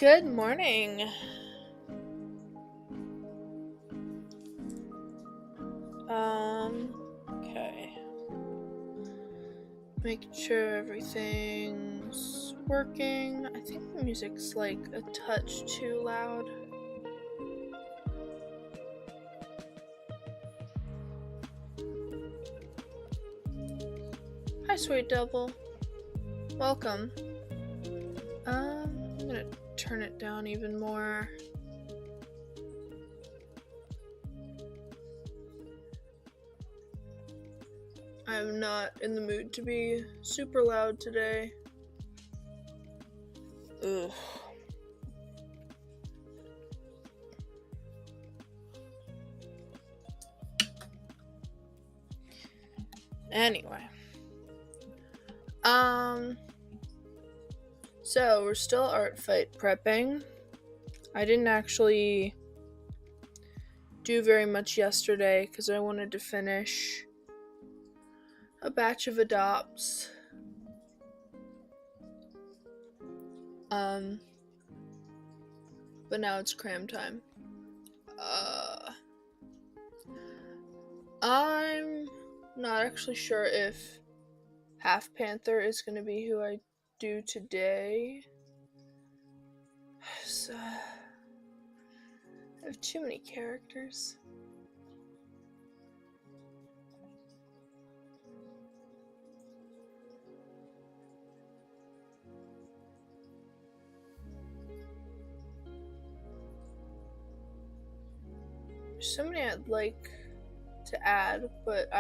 Good morning. Okay. Making sure everything's working. I think the music's like a touch too loud. Hi, Sweet Double. Welcome. I'm gonna turn it down even more. I'm not in the mood to be super loud today. Ugh. Anyway. So we're still Artfight prepping. I didn't actually do very much yesterday because I wanted to finish a batch of adopts. But now it's cram time. I'm not actually sure if Half Panther is going to be who I do today. So, I have too many characters. There's so many I'd like to add, but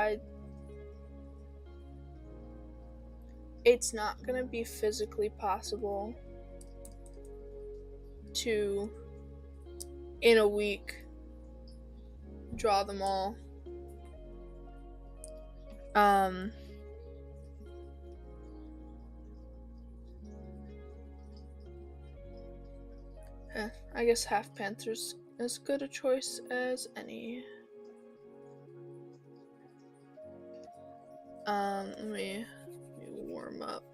it's not gonna be physically possible to, in a week, draw them all. I guess Half Panther's as good a choice as any. Let me warm up.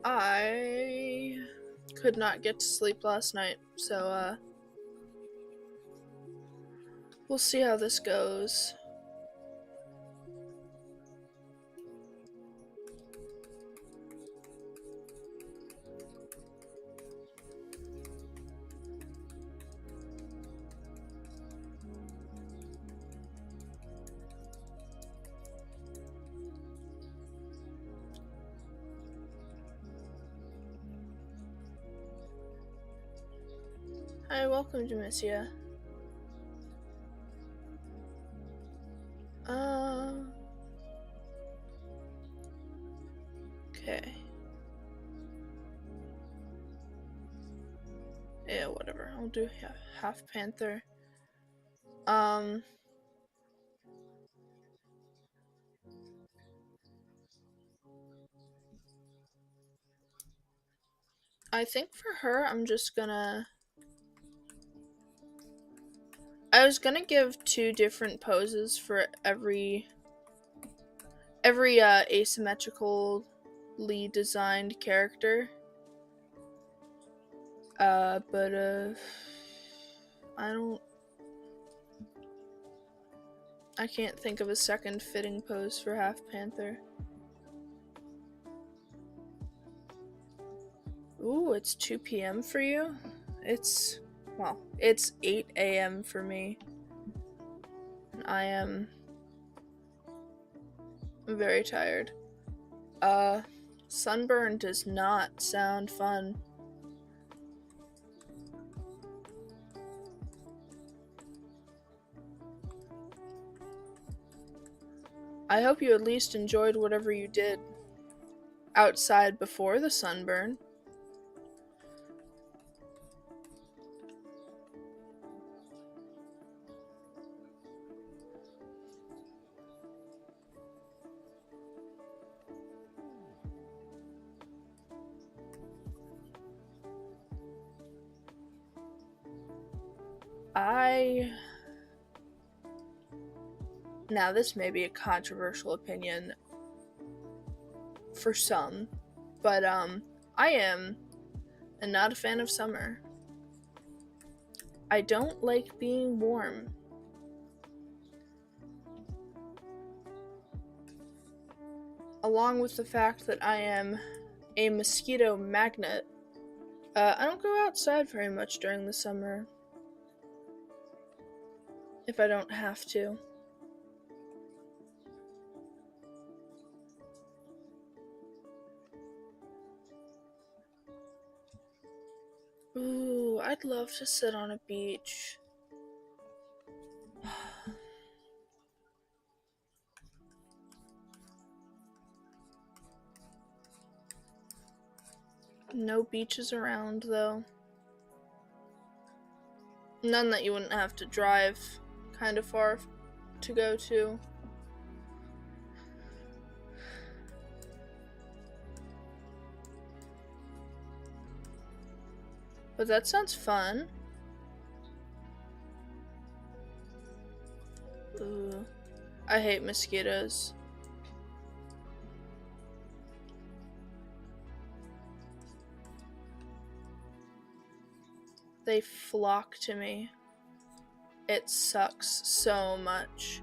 I could not get to sleep last night, so we'll see how this goes. Hi, welcome to Missia. Okay. Yeah, whatever. I'll do Half Panther. I think for her, I was gonna give 2 different poses for every asymmetrically designed character. But I can't think of a second fitting pose for Half Panther. Ooh, it's 2 p.m. for you? It's 8 a.m. for me. I am very tired. Sunburn does not sound fun. I hope you at least enjoyed whatever you did outside before the sunburn. Now this may be a controversial opinion for some, But I am not a fan of summer. I don't like being warm. Along with the fact that I am a mosquito magnet, I don't go outside very much during the summer if I don't have to. Ooh, I'd love to sit on a beach. No beaches around, though. None that you wouldn't have to drive kind of far to go to. But that sounds fun. Ooh, I hate mosquitoes. They flock to me. It sucks so much.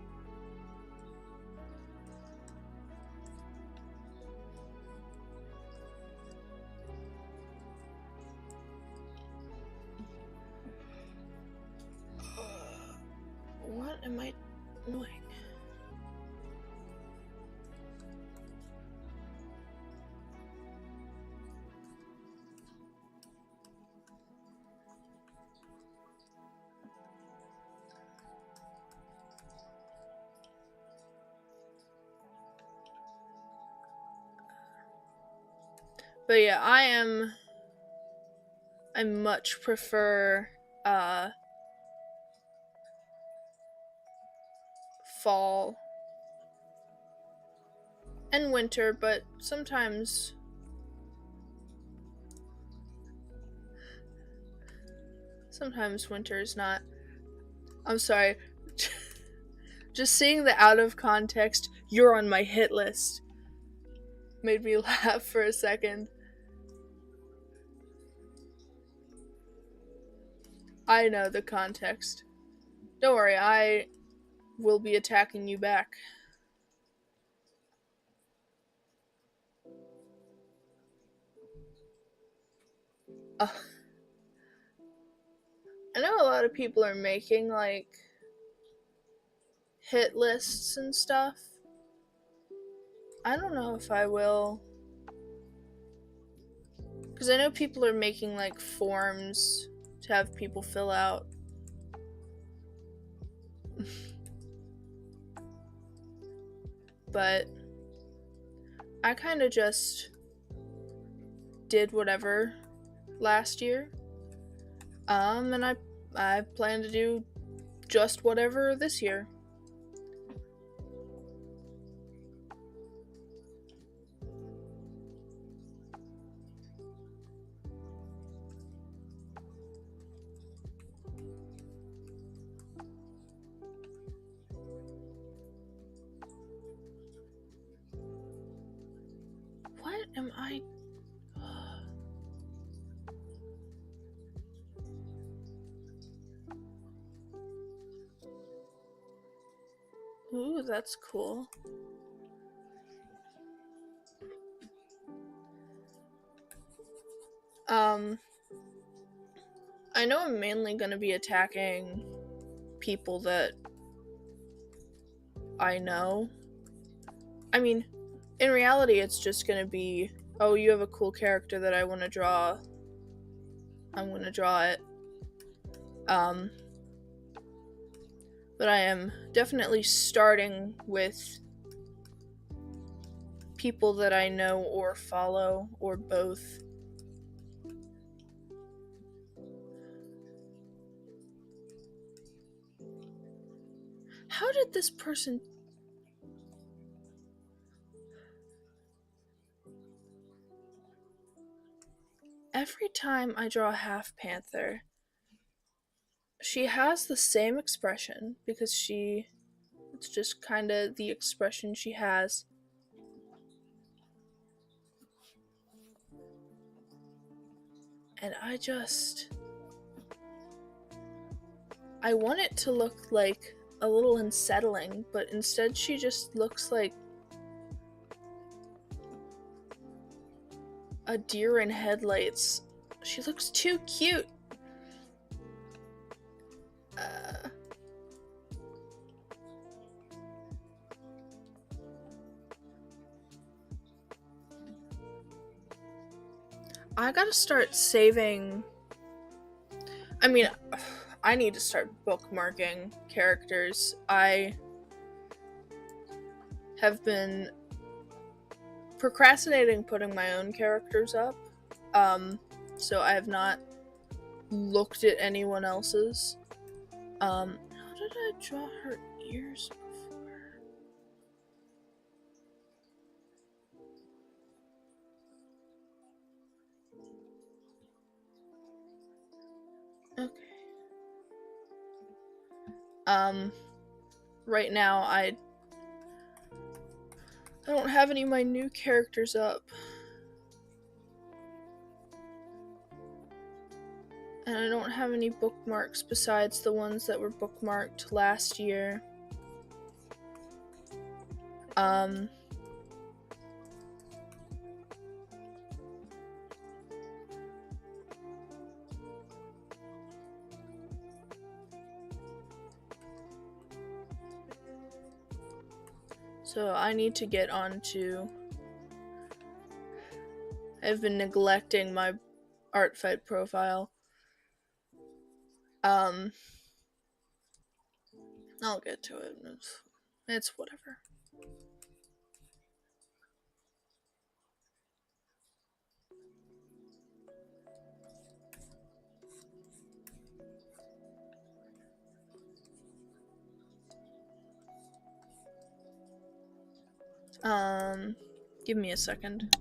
What am I doing? But yeah, I much prefer fall and winter, but sometimes winter is not. I'm sorry. Just seeing the out of context, "you're on my hit list," made me laugh for a second. I know the context. Don't worry, I will be attacking you back. I know a lot of people are making, like, hit lists and stuff. I don't know if I will. Because I know people are making, like, forms to have people fill out. But I kind of just did whatever last year. And I plan to do just whatever this year. What am I... Ooh, that's cool. I know I'm mainly gonna be attacking people that I know. I mean, in reality, it's just gonna be, oh, you have a cool character that I want to draw. I'm gonna draw it. But I am definitely starting with people that I know or follow, or both. How did this person... Every time I draw a half panther, she has the same expression, because it's just kind of the expression she has. And I want it to look like a little unsettling, but instead she just looks like a deer in headlights. She looks too cute. I gotta start saving. I mean, I need to start bookmarking characters. I have been procrastinating putting my own characters up. So I have not looked at anyone else's. How did I draw her ears before? Okay. Right now I don't have any of my new characters up. And I don't have any bookmarks besides the ones that were bookmarked last year. So I need to get onto. I've been neglecting my Artfight profile. I'll get to it. It's whatever. Give me a second.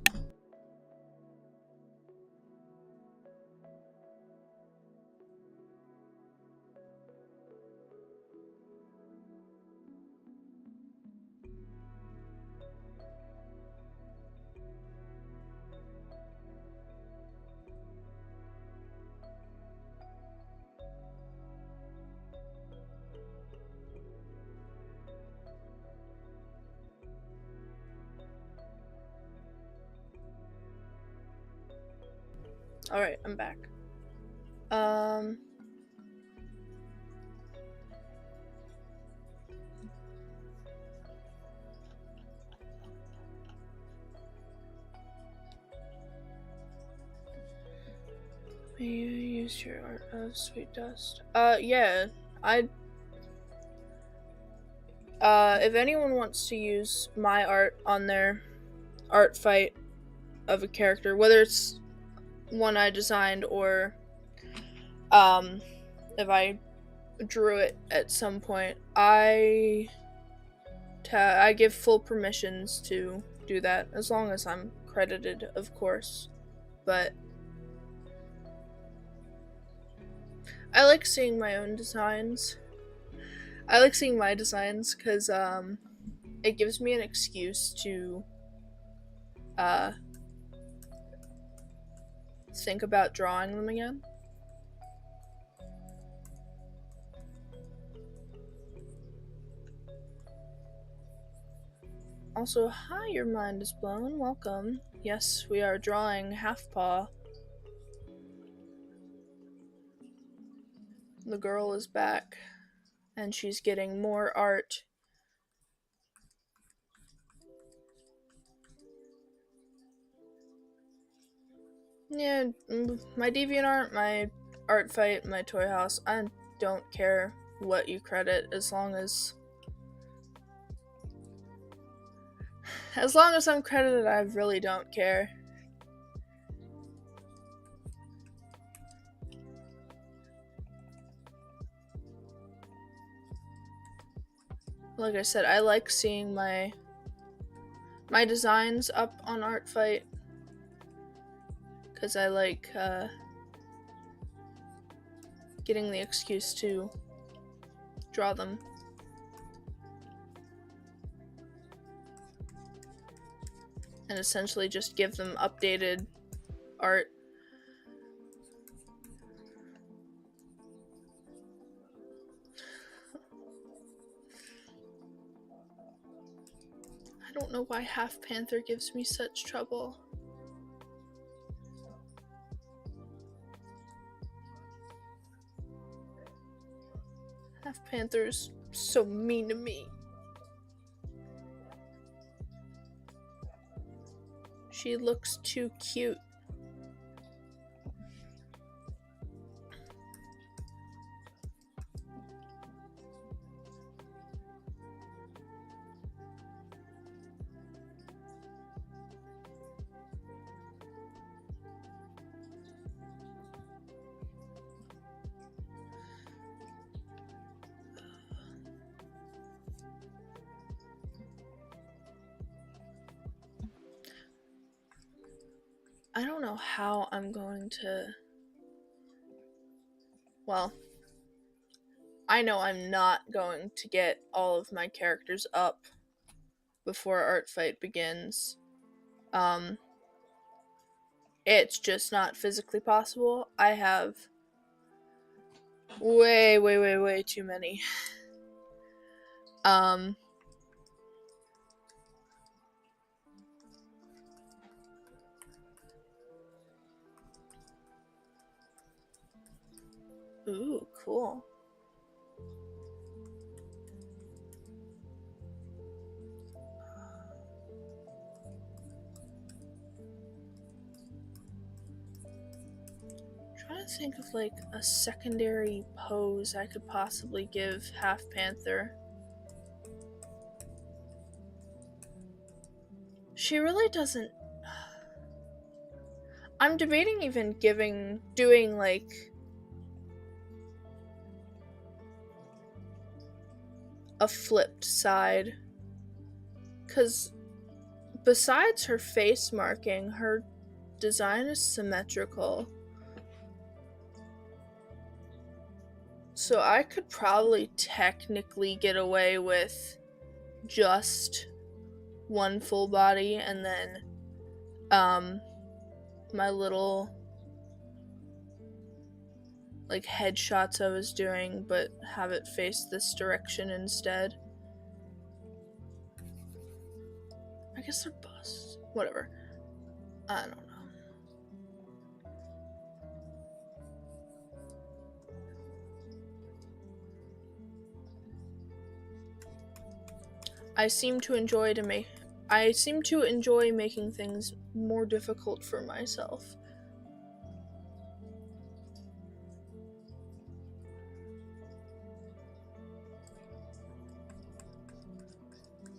Alright, I'm back. May you use your art of sweet dust? Yeah. If anyone wants to use my art on their art fight of a character, whether it's one I designed or if I drew it at some point, I give full permissions to do that, as long as I'm credited, of course. But I like seeing my own designs. I like seeing my designs because it gives me an excuse to think about drawing them again. Also, hi, your mind is blown. Welcome. Yes, we are drawing Half Paw. The girl is back, and she's getting more art. Yeah, my DeviantArt, my Artfight, my Toy House, I don't care what you credit, as long as I'm credited, I really don't care. Like I said, I like seeing my designs up on Artfight, because I like getting the excuse to draw them. And essentially just give them updated art. don't know why Half Panther gives me such trouble. Half Panther's so mean to me. She looks too cute. I don't know how I'm going to... Well, I know I'm not going to get all of my characters up before Artfight begins. It's just not physically possible. I have way too many. Ooh, cool. I'm trying to think of like a secondary pose I could possibly give Half Panther. She really doesn't... I'm debating even doing like a flipped side, because besides her face marking, her design is symmetrical. So I could probably technically get away with just one full body and then my little like headshots I was doing, but have it face this direction instead. I guess they're busts. Whatever. I don't know. I seem to enjoy making things more difficult for myself.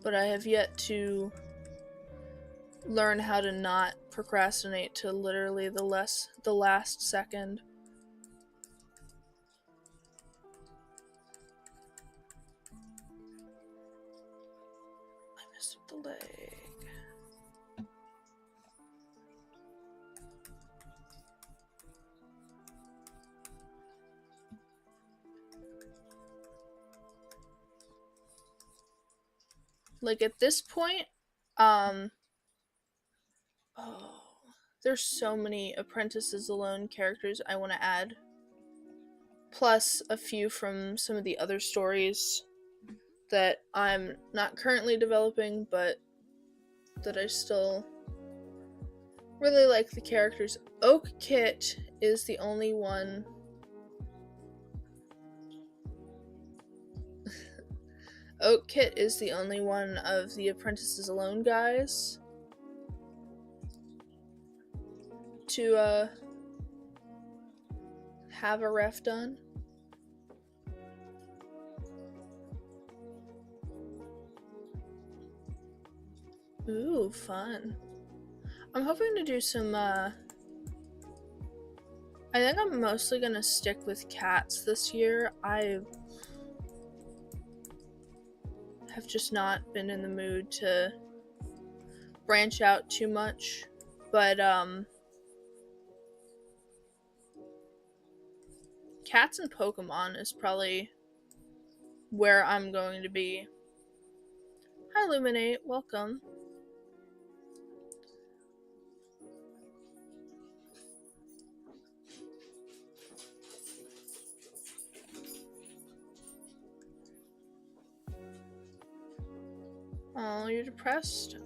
But I have yet to learn how to not procrastinate to literally the last second. I messed up the leg. Like at this point, there's so many Apprentices Alone characters I want to add. Plus a few from some of the other stories that I'm not currently developing, but that I still really like the characters. Oak Kit is the only one. Oak Kit is the only one of the Apprentices Alone guys to have a ref done. Ooh, fun. I'm hoping to do some I think I'm mostly gonna stick with cats this year. I have just not been in the mood to branch out too much, but cats and Pokemon is probably where I'm going to be. Hi Illuminate, welcome. Oh, you're depressed?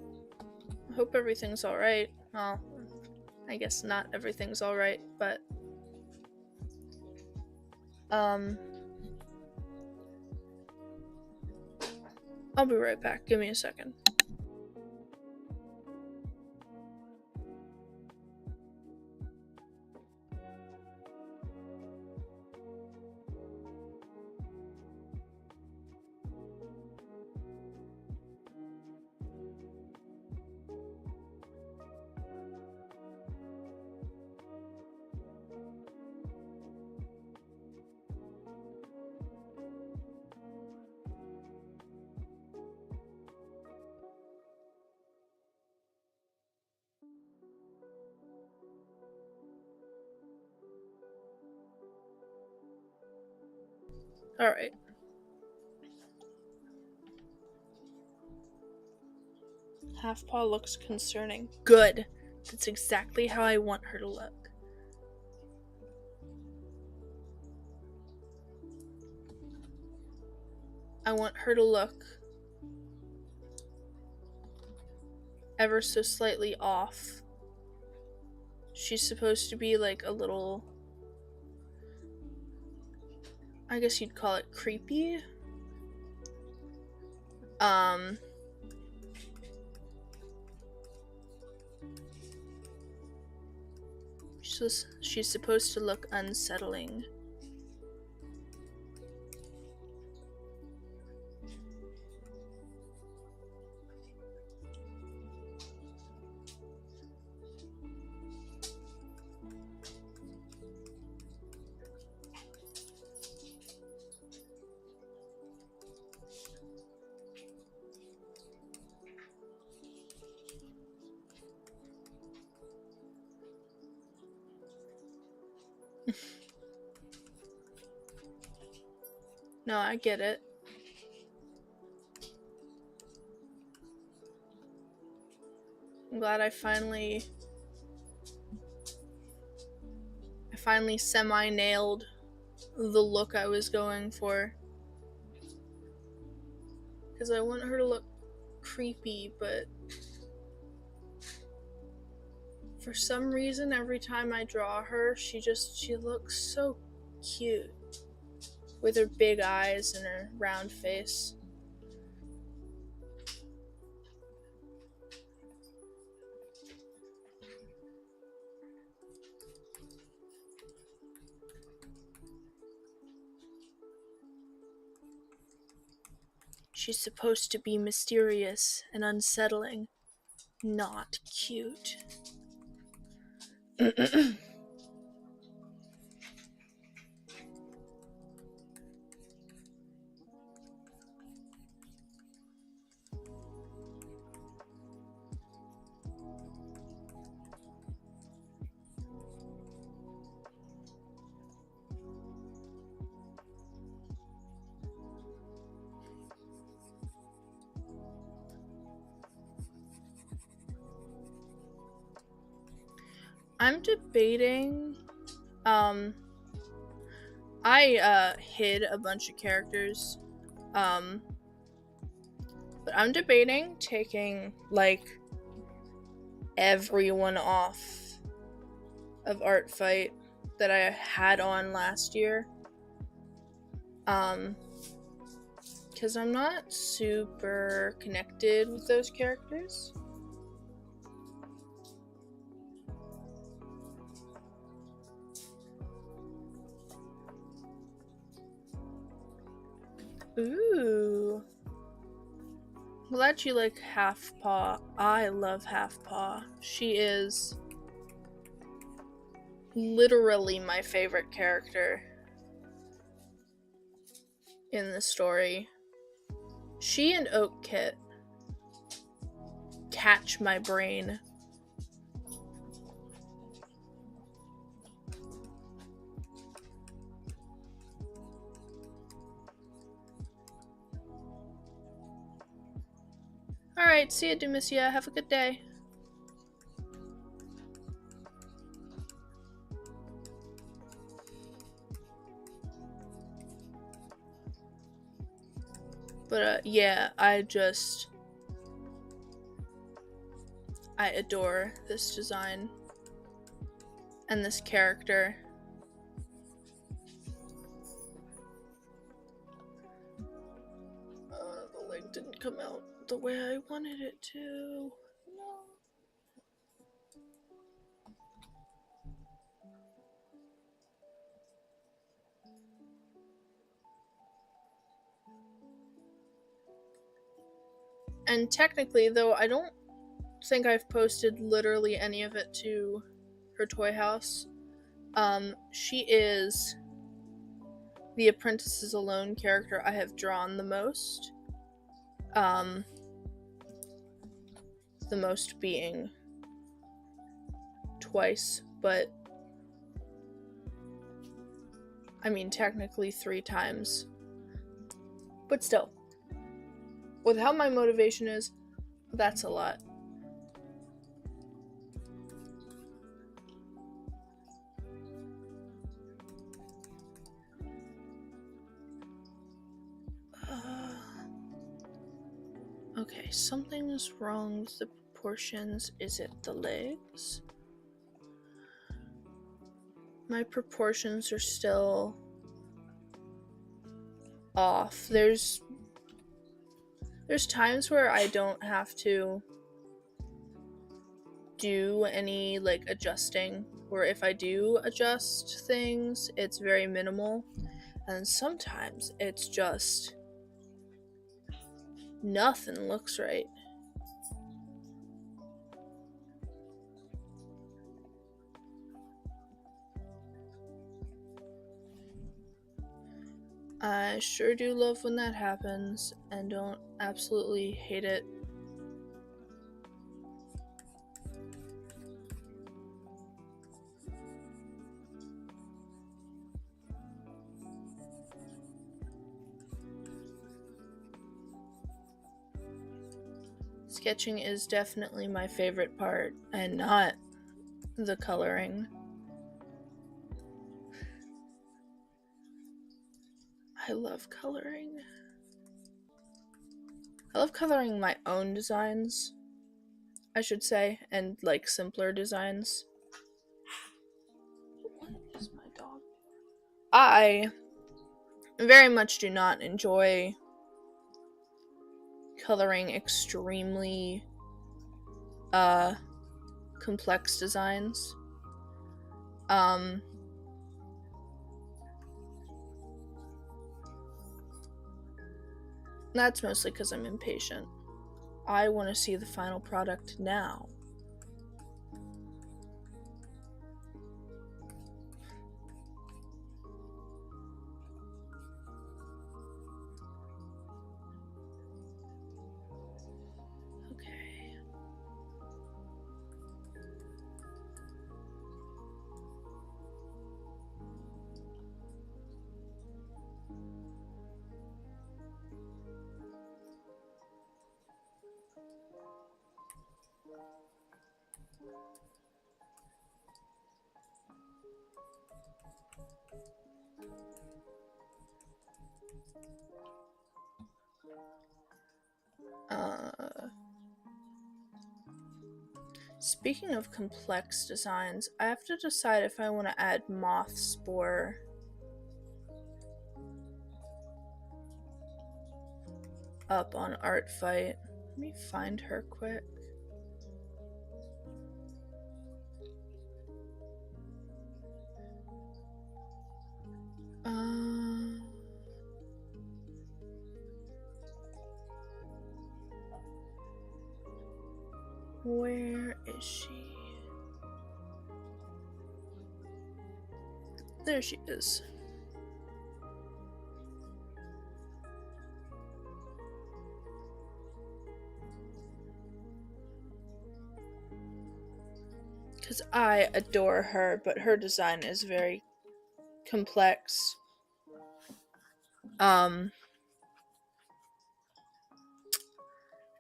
I hope everything's alright. Well, I guess not everything's alright, but I'll be right back. Give me a second. Alright. Half paw looks concerning. Good. That's exactly how I want her to look. I want her to look ever so slightly off. She's supposed to be like a little, I guess you'd call it creepy. She's supposed to look unsettling. No, I get it. I'm glad I finally semi-nailed the look I was going for. Because I want her to look creepy, but for some reason, every time I draw her, she looks so cute. With her big eyes and her round face. She's supposed to be mysterious and unsettling, not cute. I'm debating, I hid a bunch of characters, but I'm debating taking, like, everyone off of Artfight that I had on last year, because I'm not super connected with those characters. Ooh. Glad you like Half Paw. I love Half Paw. She is literally my favorite character in the story. She and Oak Kit catch my brain. Alright, see ya, Demissia. Have a good day. But, yeah, I just I adore this design and this character. The leg didn't come out the way I wanted it to. No. And technically, though, I don't think I've posted literally any of it to her toy house. She is the Apprentices Alone character I have drawn the most. The most being twice, but I mean technically 3 times. But still, with how my motivation is, that's a lot. Okay, something is wrong with the proportions. Is it the legs? My proportions are still off. There's times where I don't have to do any like adjusting, or if I do adjust things, it's very minimal, and sometimes it's just nothing looks right. I sure do love when that happens, and don't absolutely hate it. Sketching is definitely my favorite part, and not the coloring. I love coloring. I love coloring my own designs, I should say, and like simpler designs. What is my dog? I very much do not enjoy coloring extremely complex designs. That's mostly because I'm impatient. I want to see the final product now. Okay. Speaking of complex designs, I have to decide if I want to add moth spore up on Artfight. Let me find her quick. Where is she? There she is. Because I adore her, but her design is very complex. And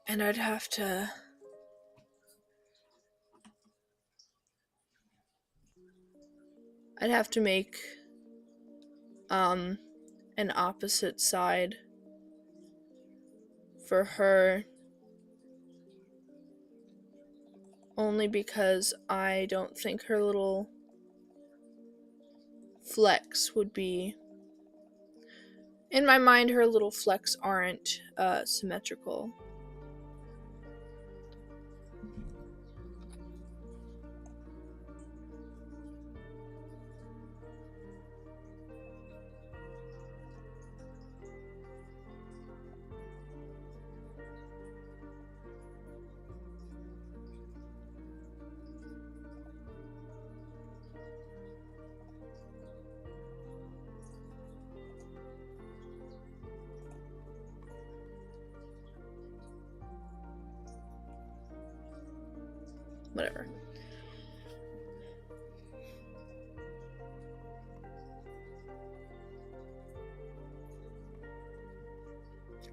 I'd have to make an opposite side for her only because I don't think her little flecks would be... In my mind, her little flecks aren't symmetrical. Whatever.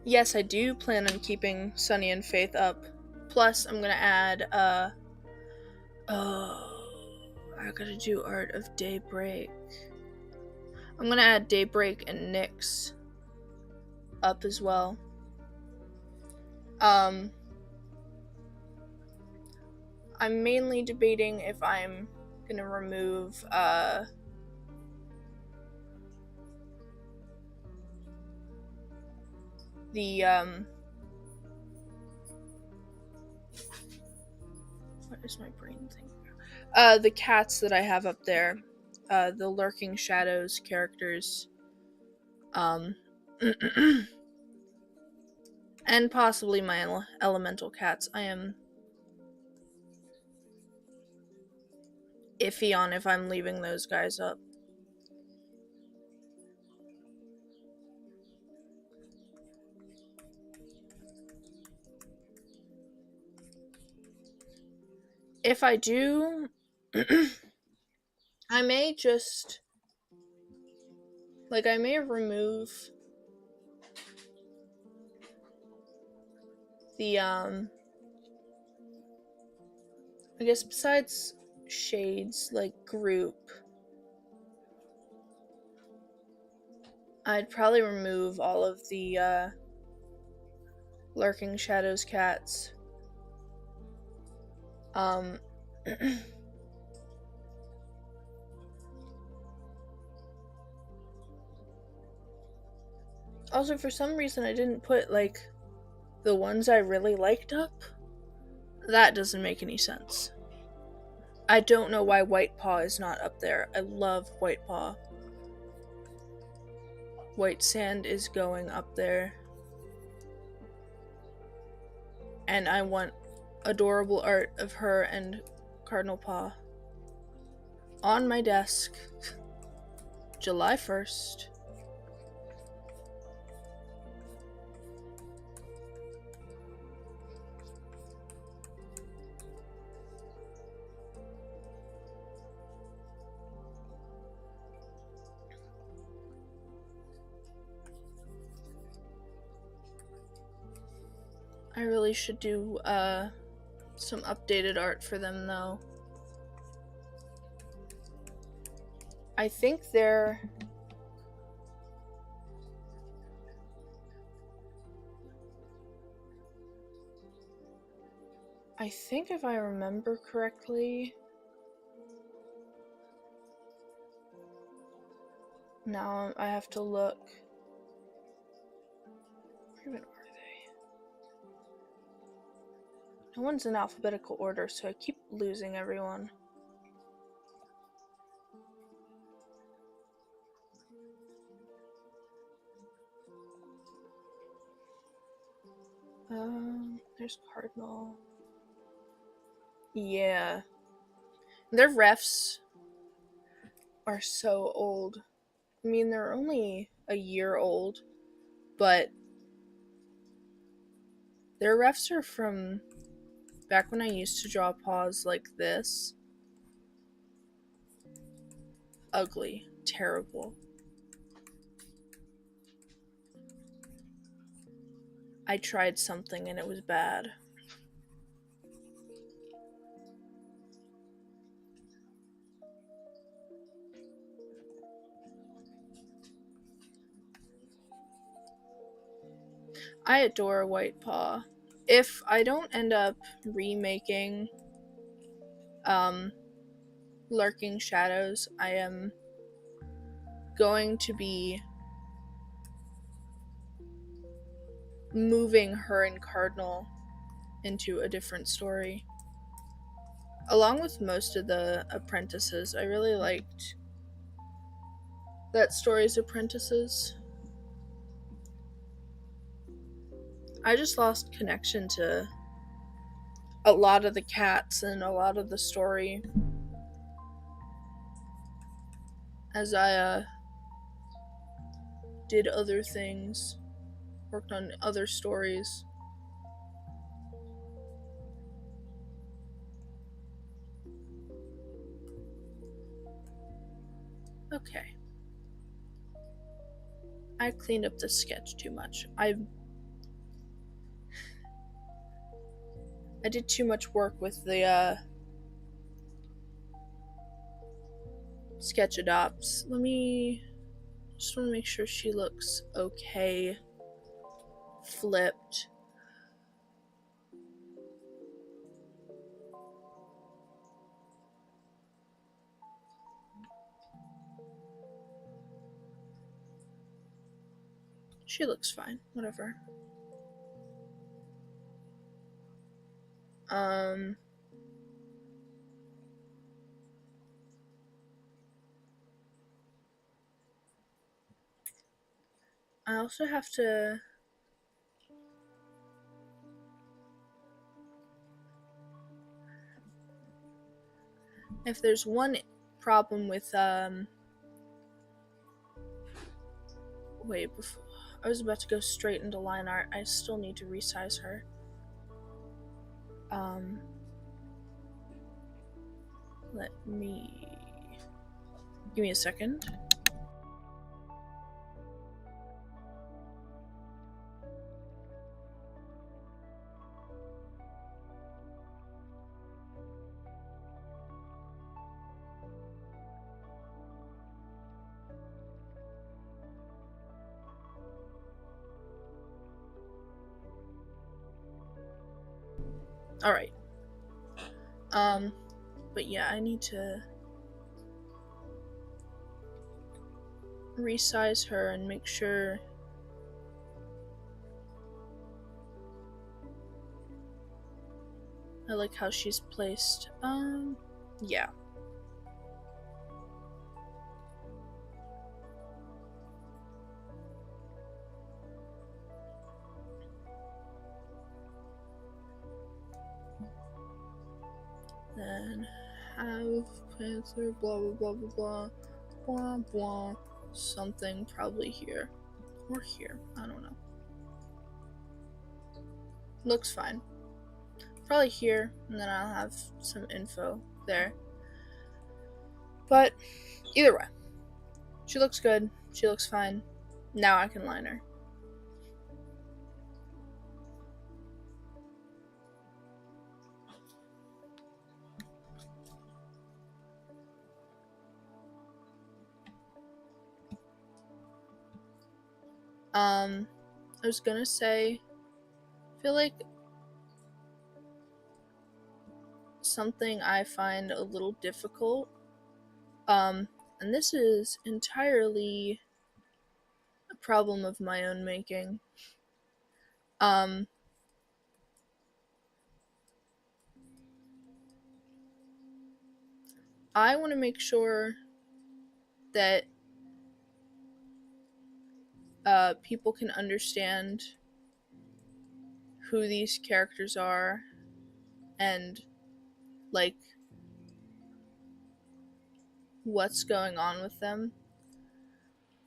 Yes, I do plan on keeping Sunny and Faith up. Plus, I'm gonna add, I gotta do Art of Daybreak. I'm gonna add Daybreak and Nyx up as well. I'm mainly debating if I'm gonna remove, what is my brain thinking? The cats that I have up there, the Lurking Shadows characters, and possibly my elemental cats. I am iffy on if I'm leaving those guys up. If I do, I may just, I may remove the, I guess besides Shades, group, I'd probably remove all of the, Lurking Shadows cats. Also, for some reason, I didn't put, the ones I really liked up. That doesn't make any sense. I don't know why White Paw is not up there. I love White Paw. White Sand is going up there. And I want adorable art of her and Cardinal Paw on my desk July 1st. I really should do some updated art for them though. I think they're... I think if I remember correctly... Now I have to look. Where even are they? No one's in alphabetical order, so I keep losing everyone. There's Cardinal. Yeah. Their refs are so old. I mean, they're only a year old, but their refs are from back when I used to draw paws like this. Ugly. Terrible. I tried something and it was bad. I adore White Paw. If I don't end up remaking Lurking Shadows, I am going to be moving her and Cardinal into a different story. Along with most of the apprentices, I really liked that story's apprentices. I just lost connection to a lot of the cats and a lot of the story as I did other things, worked on other stories. Okay. I cleaned up this sketch too much. I did too much work with the sketch adopts. Let me just want to make sure she looks okay flipped. She looks fine, whatever. I also have to if there's one problem with wait, before I was about to go straight into line art. I still need to resize her. Let me give me a second. Alright. But yeah, I need to resize her and make sure I like how she's placed. Yeah. Then have Panther, blah blah blah blah blah, blah blah, something probably here or here. I don't know. Looks fine. Probably here, and then I'll have some info there. But either way, she looks good. She looks fine. Now I can line her. I was gonna say, I feel like something I find a little difficult, and this is entirely a problem of my own making. I want to make sure that people can understand who these characters are and like what's going on with them.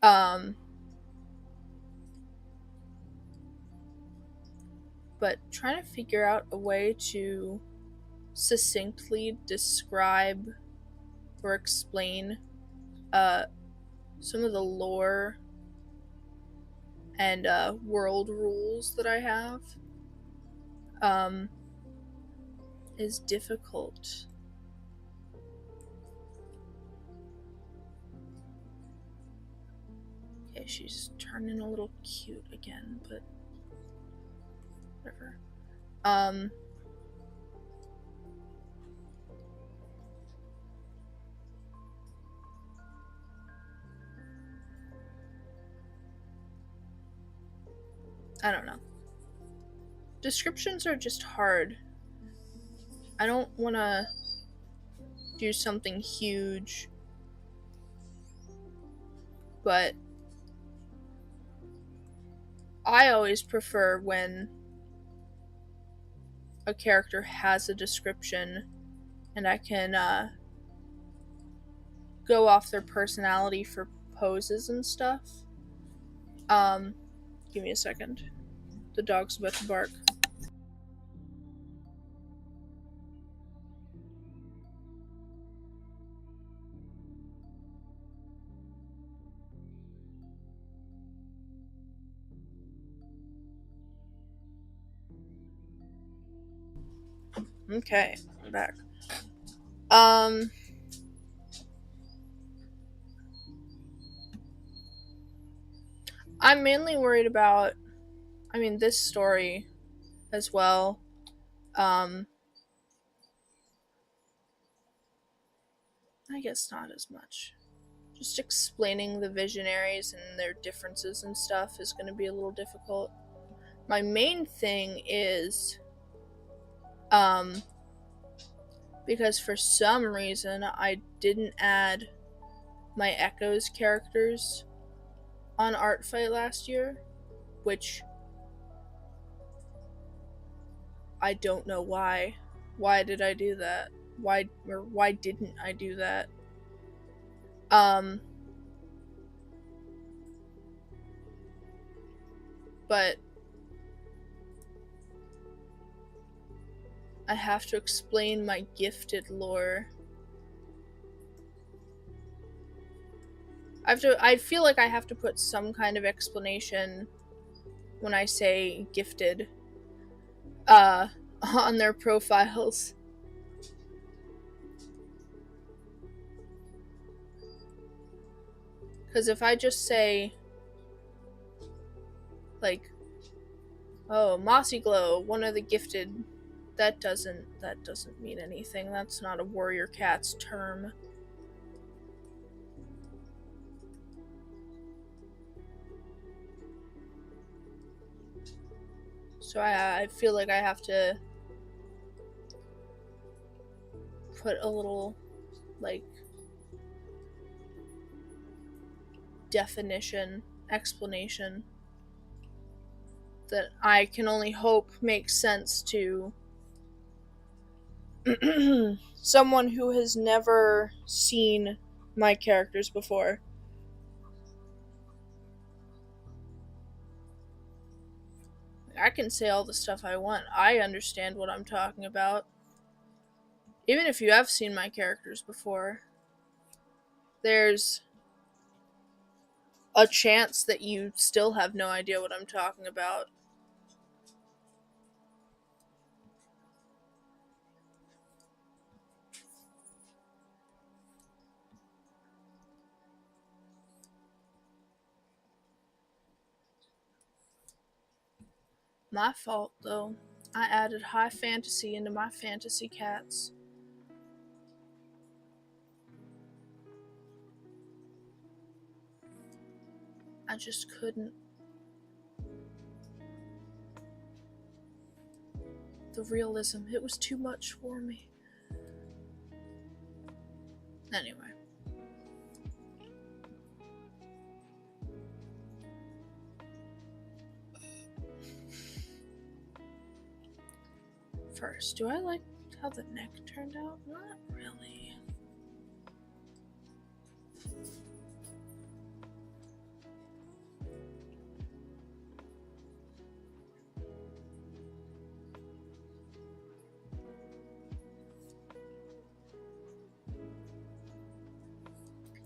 But trying to figure out a way to succinctly describe or explain some of the lore and world rules that I have is difficult. Okay, she's turning a little cute again, but whatever. I don't know. Descriptions are just hard. I don't want to do something huge, but I always prefer when a character has a description and I can go off their personality for poses and stuff. Give me a second. The dog's about to bark. Okay, I'm back. I'm mainly worried about, this story as well. I guess not as much. Just explaining the visionaries and their differences and stuff is going to be a little difficult. My main thing is, because for some reason I didn't add my Echoes characters on Artfight last year, which I don't know why. Why did I do that? Why didn't I do that? But I have to explain my gifted lore. I feel like I have to put some kind of explanation when I say gifted on their profiles. Because if I just say, like, oh, Mossy Glow, one of the gifted, that doesn't mean anything. That's not a warrior cat's term. So I feel like I have to put a little, like, definition, explanation that I can only hope makes sense to someone who has never seen my characters before. I can say all the stuff I want. I understand what I'm talking about. Even if you have seen my characters before, there's a chance that you still have no idea what I'm talking about. My fault, though. I added high fantasy into my fantasy cats. I just couldn't. The realism, it was too much for me. Anyway. First, do I like how the neck turned out? Not really.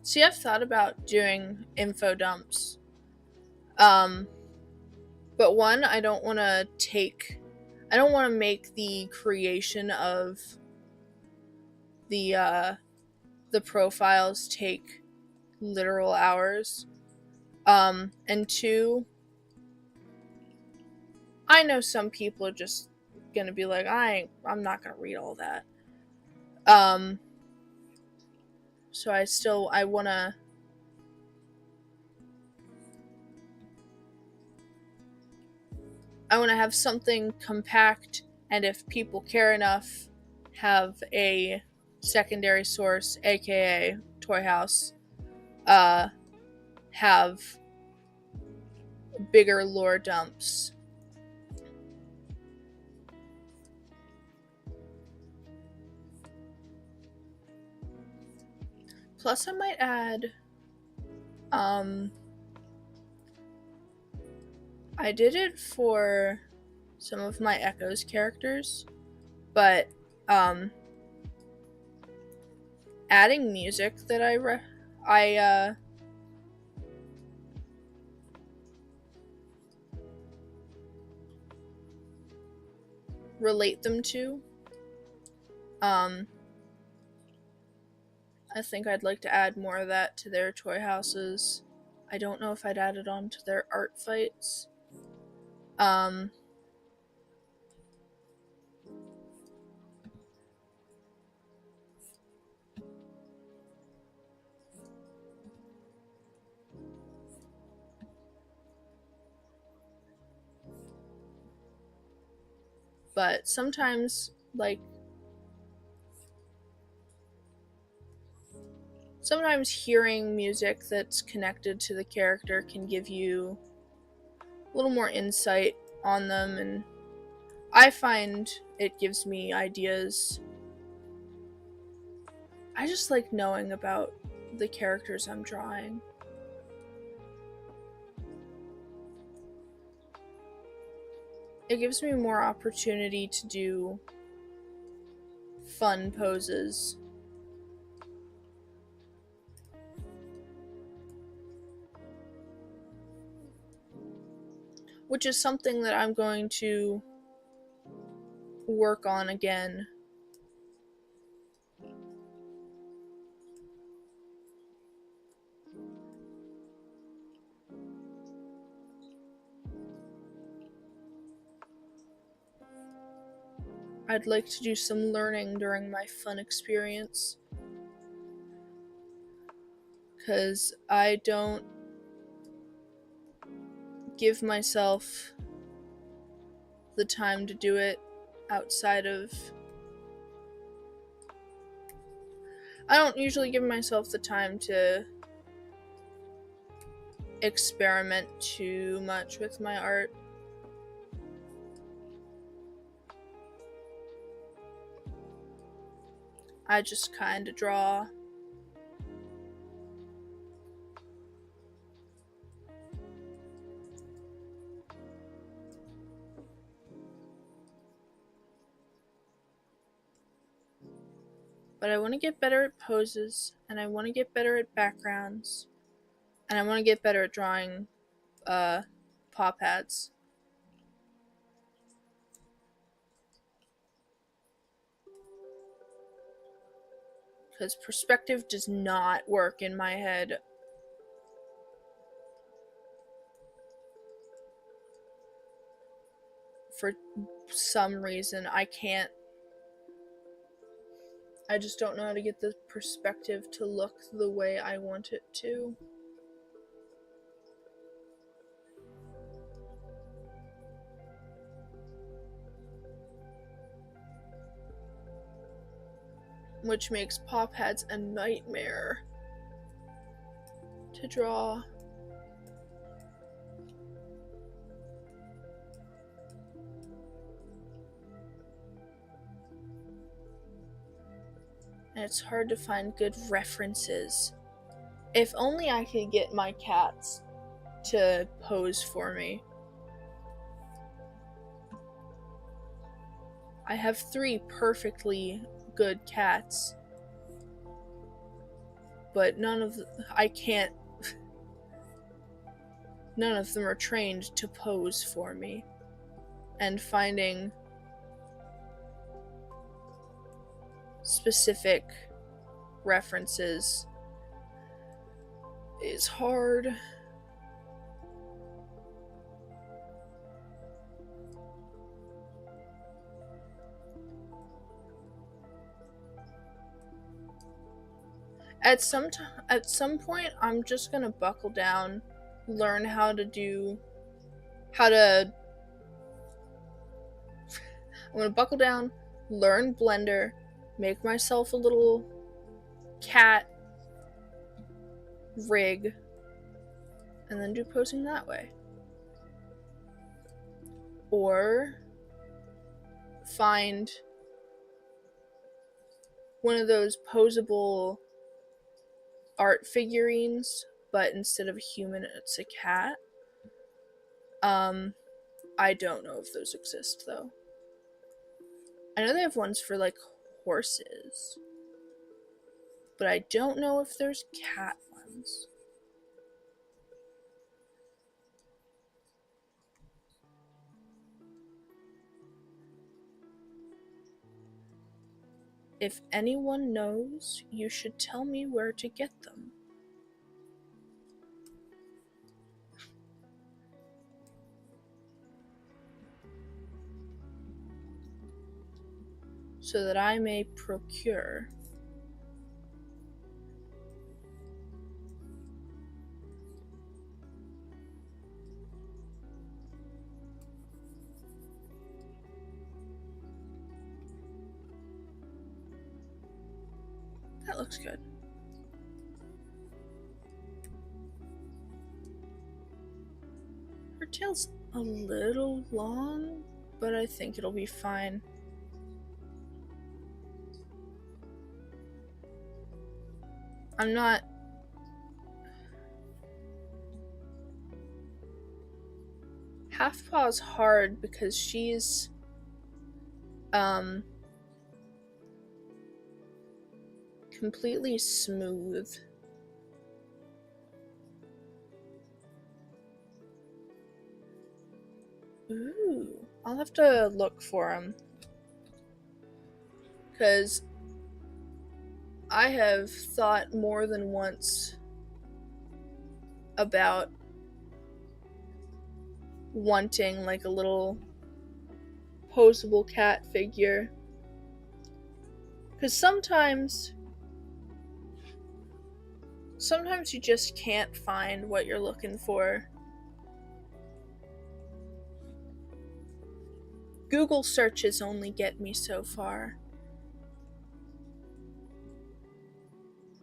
See, I've thought about doing info dumps. But one, I don't want to make the creation of the profiles take literal hours. And two, I know some people are just gonna be like, I'm not gonna read all that. So I wanna I want to have something compact, and if people care enough, have a secondary source, aka Toy House, have bigger lore dumps. Plus I might add, I did it for some of my Echoes characters, but, adding music that I relate them to, I think I'd like to add more of that to their toy houses. I don't know if I'd add it on to their art fights. But sometimes, sometimes hearing music that's connected to the character can give you a little more insight on them, and I find it gives me ideas. I just like knowing about the characters I'm drawing. It gives me more opportunity to do fun poses. Which is something that I'm going to work on again. I'd like to do some learning during my fun experience, because I don't give myself the time to do it outside of... I don't usually give myself the time to experiment too much with my art. I just kind of draw. But I want to get better at poses, and I want to get better at backgrounds, and I want to get better at drawing paw pads. Because perspective does not work in my head. For some reason, I can't. I just don't know how to get the perspective to look the way I want it to. Which makes paw pads a nightmare to draw. And it's hard to find good references. If only I could get my cats to pose for me. I have 3 perfectly good cats, but none of them are trained to pose for me, and finding specific references is hard. At some point, I'm just gonna buckle down, learn how to gonna buckle down, learn Blender, make myself a little cat rig, and then do posing that way. Or find one of those posable art figurines, but instead of a human, it's a cat. I don't know if those exist, though. I know they have ones for, like, horses, but I don't know if there's cat ones. If anyone knows, you should tell me where to get them. So that I may procure. That looks good. Her tail's a little long, but I think it'll be fine. I'm not... Half Paw's hard because she's completely smooth. Ooh, I'll have to look for him, because I have thought more than once about wanting like a little posable cat figure, because sometimes you just can't find what you're looking for. Google searches only get me so far,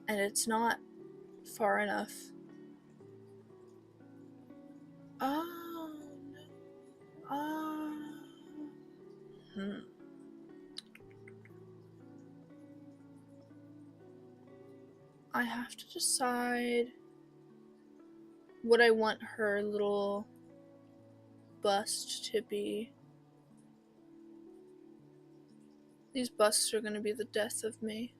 and it's not far enough. Oh no. I have to decide what I want her little bust to be. These busts are gonna be the death of me.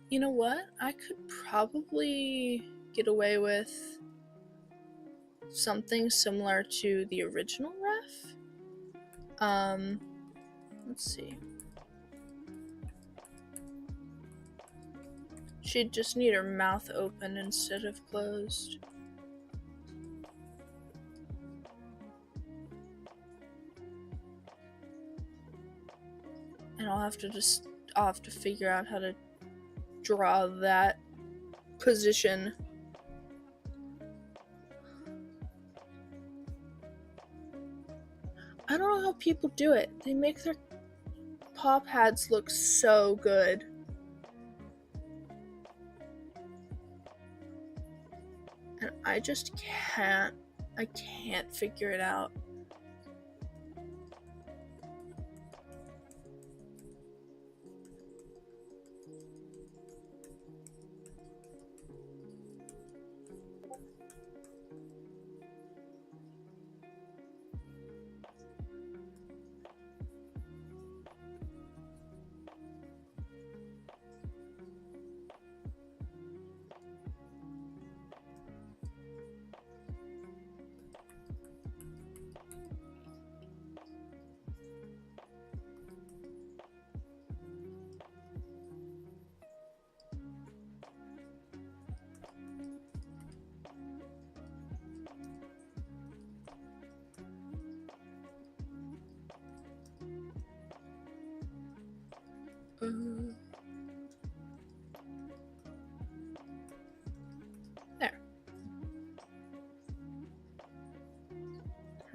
You know what? I could probably get away with something similar to the original ref. Let's see. She'd just need her mouth open instead of closed. And I'll have to figure out how to draw that position. I don't know how people do it. They make their paw pads look so good. And I just can't figure it out.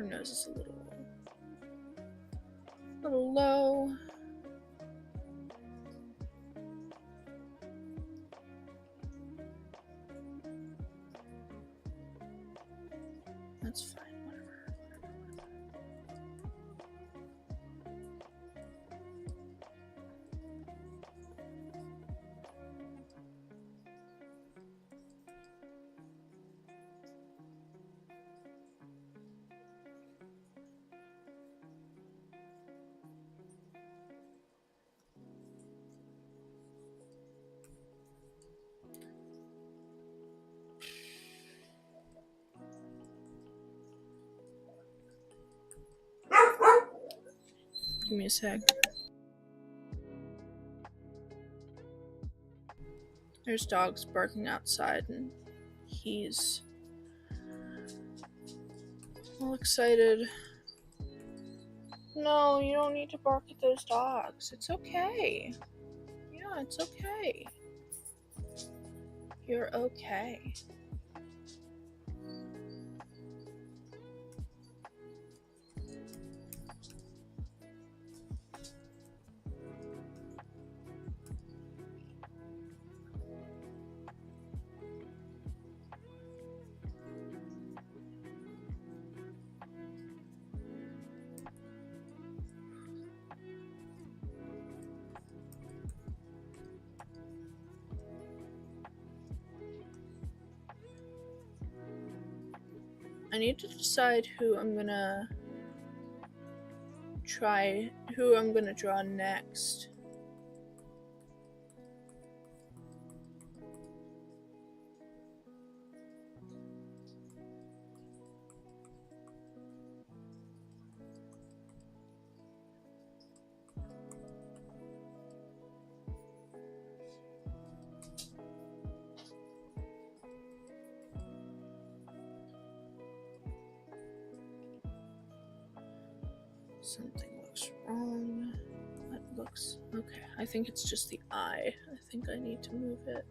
Her nose is a little low. That's fine, whatever. Give me a sec. There's dogs barking outside and he's all excited. No, you don't need to bark at those dogs. It's okay. Yeah, it's okay. You're okay. I need to decide who I'm gonna draw next. Something looks wrong. What looks okay? I think it's just the eye. I think I need to move it.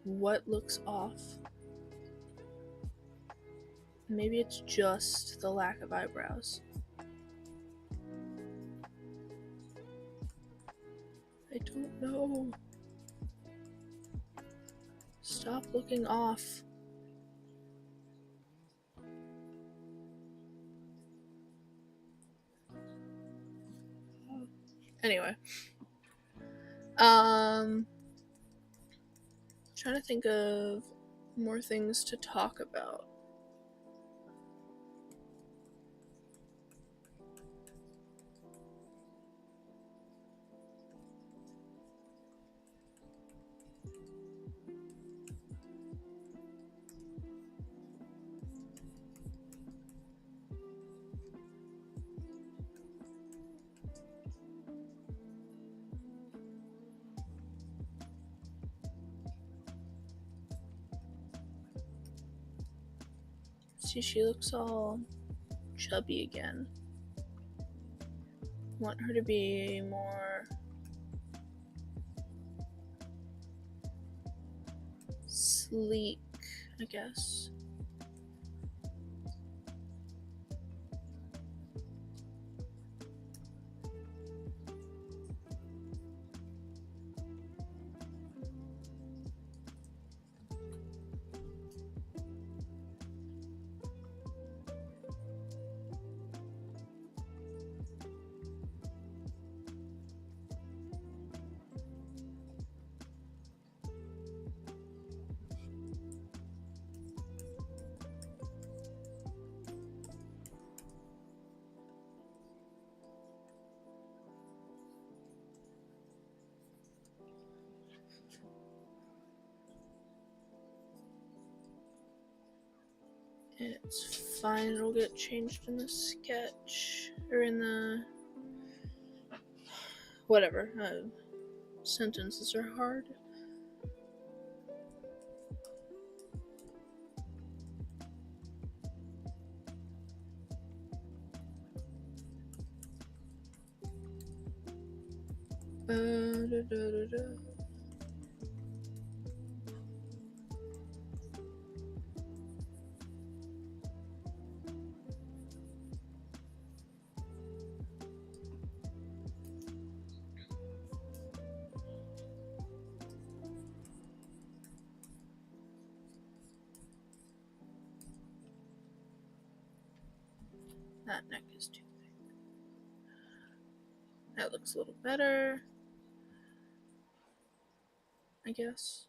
What looks off? Maybe it's just the lack of eyebrows. I don't know. Stop looking off. Anyway. Trying to think of more things to talk about. See, she looks all chubby again. Want her to be more sleek, I guess. It's fine, it'll get changed in the sketch, or in the, whatever, sentences are hard. That neck is too thick. That looks a little better, I guess.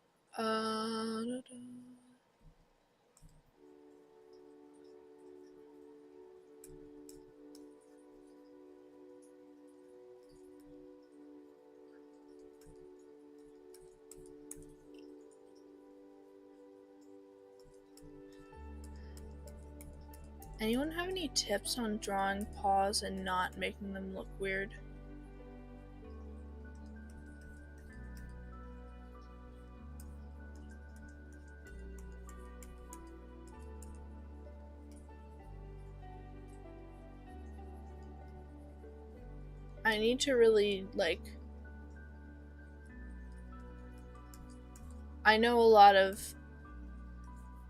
Anyone have any tips on drawing paws and not making them look weird? I need to really, I know a lot of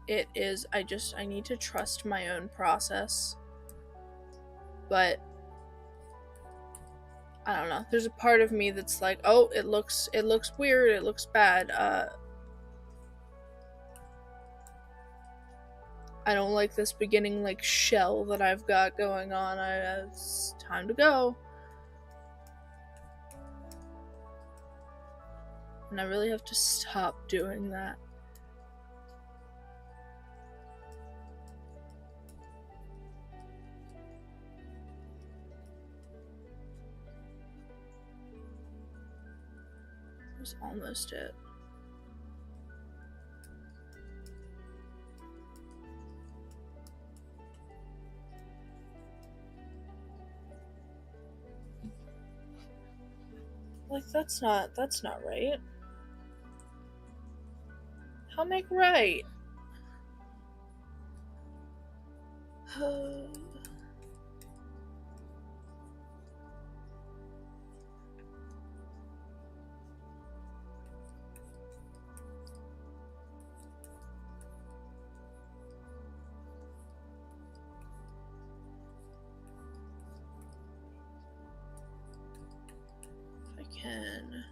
it is, I need to trust my own process. But I don't know. There's a part of me that's like, oh, it looks weird, it looks bad. I don't like this beginning shell that I've got going on. It's time to go. And I really have to stop doing that. That was almost it. That's not right. How make right? If I can.